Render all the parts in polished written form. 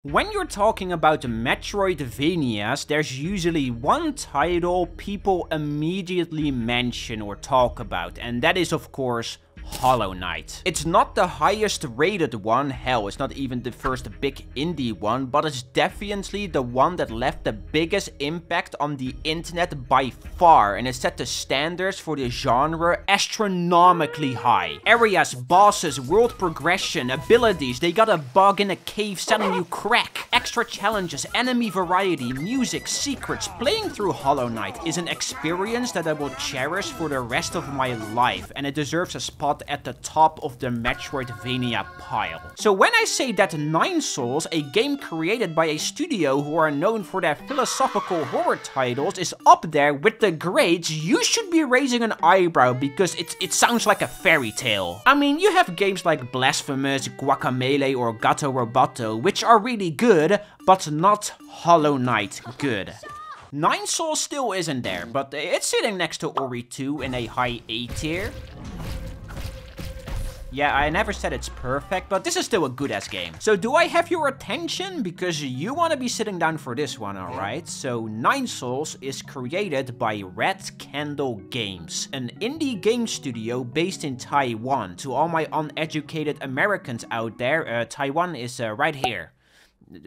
When you're talking about Metroidvanias, there's usually one title people immediately mention or talk about, and that is of course Hollow Knight. It's not the highest rated one, hell, it's not even the first big indie one, but it's definitely the one that left the biggest impact on the internet by far, and it set the standards for the genre astronomically high. Areas, bosses, world progression, abilities, they got a bug in a cave selling you crack, extra challenges, enemy variety, music, secrets. Playing through Hollow Knight is an experience that I will cherish for the rest of my life, and it deserves a spot at the top of the Metroidvania pile. So when I say that SOLS, a game created by a studio who are known for their philosophical horror titles, is up there with the greats, you should be raising an eyebrow because it sounds like a fairy tale. I mean, you have games like Blasphemous, Guacamelee or Gato Roboto, which are really good, but not Hollow Knight good. SOLS still isn't there, but it's sitting next to Ori 2 in a high A tier. Yeah, I never said it's perfect, but this is still a good-ass game. So do I have your attention? Because you want to be sitting down for this one, alright? So SOLS is created by Red Candle Games, an indie game studio based in Taiwan. To all my uneducated Americans out there, Taiwan is right here.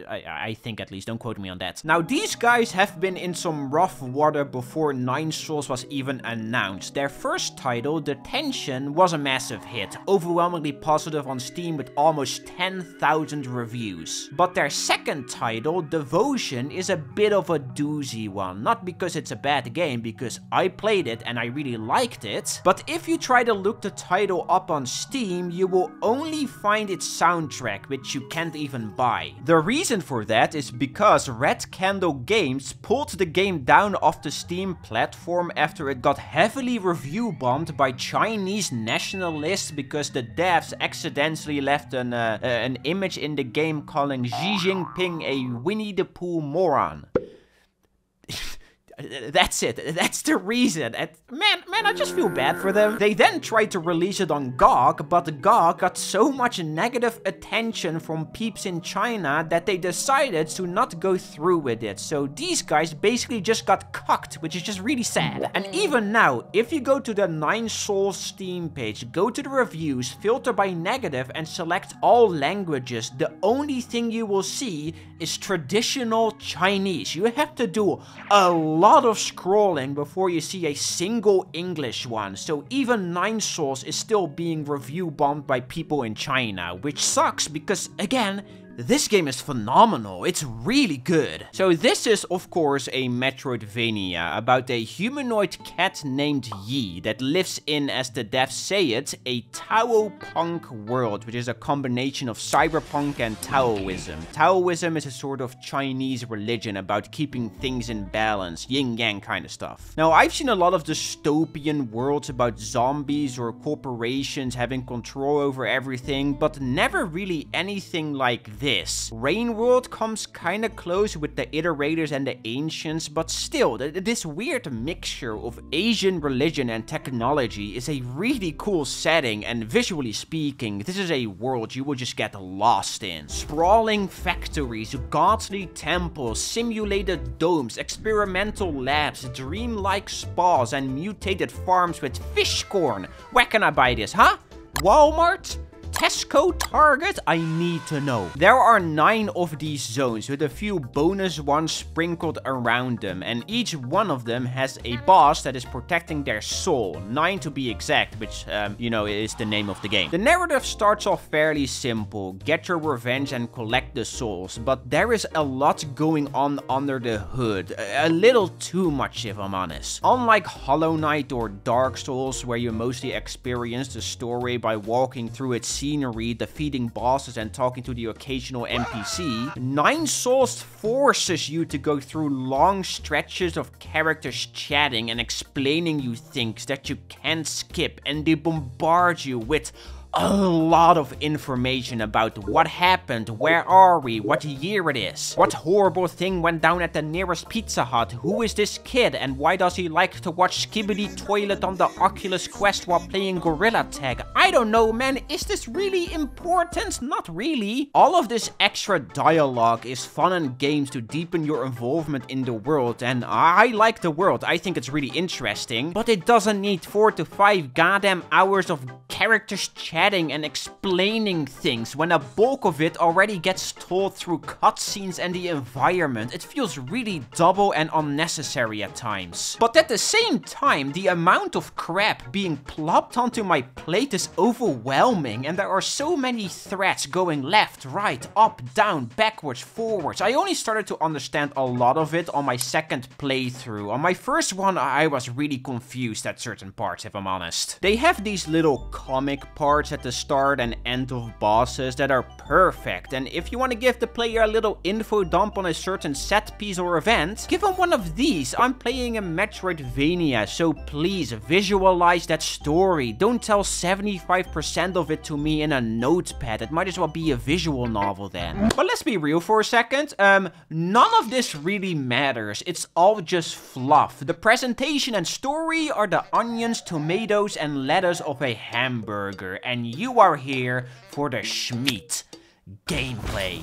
I think at least, don't quote me on that. Now, these guys have been in some rough water before SOLS was even announced. Their first title, Detention, was a massive hit, overwhelmingly positive on Steam with almost 10,000 reviews. But their second title, Devotion, is a bit of a doozy one. Not because it's a bad game, because I played it and I really liked it. But if you try to look the title up on Steam, you will only find its soundtrack, which you can't even buy. The reason for that is because Red Candle Games pulled the game down off the Steam platform after it got heavily review bombed by Chinese nationalists because the devs accidentally left an image in the game calling Xi Jinping a Winnie the Pooh moron. That's it. That's the reason. And man, I just feel bad for them. They then tried to release it on GOG, but GOG got so much negative attention from peeps in China that they decided to not go through with it. So these guys basically just got cucked, which is just really sad. And even now, if you go to the SOLS Steam page, go to the reviews, filter by negative, and select all languages, the only thing you will see is traditional Chinese. You have to do a lot of scrolling before you see a single English one, so even SOLS is still being review bombed by people in China, which sucks because, again, this game is phenomenal. It's really good. So this is, of course, a Metroidvania about a humanoid cat named Yi that lives in, as the devs say it, a Tao-punk world, which is a combination of cyberpunk and Taoism. Taoism is a sort of Chinese religion about keeping things in balance, yin-yang kind of stuff. Now, I've seen a lot of dystopian worlds about zombies or corporations having control over everything, but never really anything like this. Rain World comes kinda close with the Iterators and the Ancients, but still, this weird mixture of Asian religion and technology is a really cool setting, and visually speaking, this is a world you will just get lost in. Sprawling factories, godly temples, simulated domes, experimental labs, dreamlike spas, and mutated farms with fish corn. Where can I buy this, huh? Walmart? Tesco, Target? I need to know. There are 9 of these zones with a few bonus ones sprinkled around them, and each one of them has a boss that is protecting their soul. 9 to be exact, which, you know, is the name of the game. The narrative starts off fairly simple. Get your revenge and collect the souls, but there is a lot going on under the hood. A little too much, if I'm honest. Unlike Hollow Knight or Dark Souls, where you mostly experience the story by walking through its scenery, defeating bosses, and talking to the occasional NPC, SOLS forces you to go through long stretches of characters chatting and explaining you things that you can't skip, and they bombard you with a lot of information about what happened, where are we, what year it is, what horrible thing went down at the nearest Pizza Hut, who is this kid, and why does he like to watch Skibidi Toilet on the Oculus Quest while playing Gorilla Tag? I don't know, man. Is this really important? Not really. All of this extra dialogue is fun and games to deepen your involvement in the world, and I like the world. I think it's really interesting, but it doesn't need 4 to 5 goddamn hours of characters chatting and explaining things when a bulk of it already gets told through cutscenes and the environment. It feels really double and unnecessary at times. But at the same time, the amount of crap being plopped onto my plate is overwhelming, and there are so many threads going left, right, up, down, backwards, forwards. I only started to understand a lot of it on my second playthrough. On my first one, I was really confused at certain parts, if I'm honest. They have these little comic parts at the start and end of bosses that are perfect, and if you want to give the player a little info dump on a certain set piece or event, give them one of these. I'm playing a Metroidvania, so please visualize that story. Don't tell 75% of it to me in a notepad. It might as well be a visual novel then. But let's be real for a second. None of this really matters. It's all just fluff. The presentation and story are the onions, tomatoes, and lettuce of a hamburger, and you are here for the schmeat gameplay,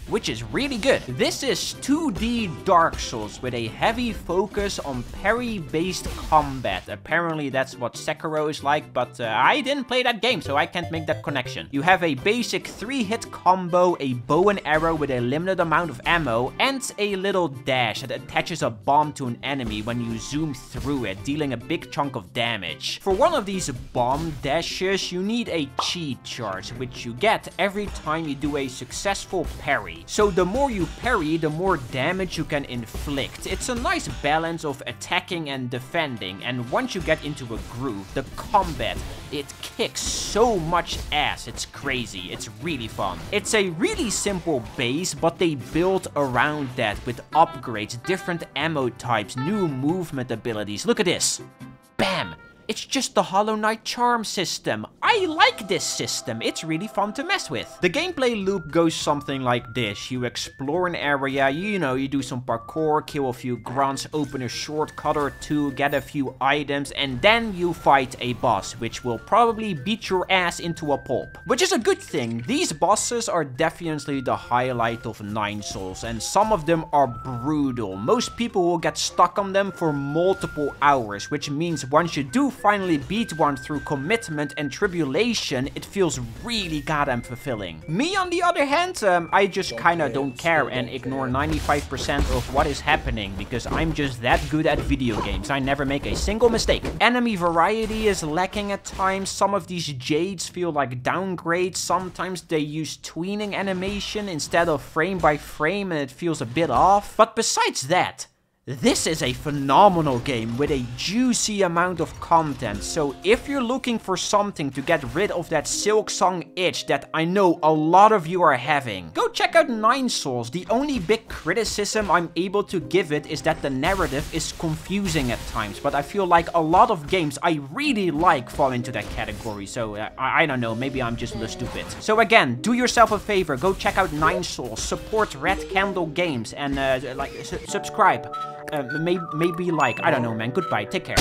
which is really good. This is 2D Dark Souls with a heavy focus on parry-based combat. Apparently that's what Sekiro is like, but I didn't play that game, so I can't make that connection. You have a basic 3-hit combo, a bow and arrow with a limited amount of ammo, and a little dash that attaches a bomb to an enemy when you zoom through it, dealing a big chunk of damage. For one of these bomb dashes, you need a chi charge, which you get every time you do a successful parry. So the more you parry, the more damage you can inflict. It's a nice balance of attacking and defending, and once you get into a groove, the combat, it kicks so much ass. It's crazy. It's really fun. It's a really simple base, but they build around that with upgrades, different ammo types, new movement abilities. Look at this. Bam! It's just the Hollow Knight charm system. I like this system. It's really fun to mess with. The gameplay loop goes something like this. You explore an area, you do some parkour, kill a few grunts, open a shortcut or two, get a few items, and then you fight a boss, which will probably beat your ass into a pulp. Which is a good thing. These bosses are definitely the highlight of 9 Souls, and some of them are brutal. Most people will get stuck on them for multiple hours, which means once you do finally beat one through commitment and tribulation, it feels really goddamn fulfilling. Me, on the other hand, I just kinda don't care and ignore 95% of what is happening because I'm just that good at video games. I never make a single mistake. Enemy variety is lacking at times. Some of these jades feel like downgrades. Sometimes they use tweening animation instead of frame by frame and it feels a bit off. But besides that, this is a phenomenal game with a juicy amount of content, so if you're looking for something to get rid of that Silksong itch that I know a lot of you are having, go check out 9 Souls. The only big criticism I'm able to give it is that the narrative is confusing at times, but I feel like a lot of games I really like fall into that category, so I don't know, maybe I'm just a little stupid. So again, do yourself a favor, go check out 9 Souls, support Red Candle Games, and subscribe. Maybe like, I don't know, man. Goodbye. Take care.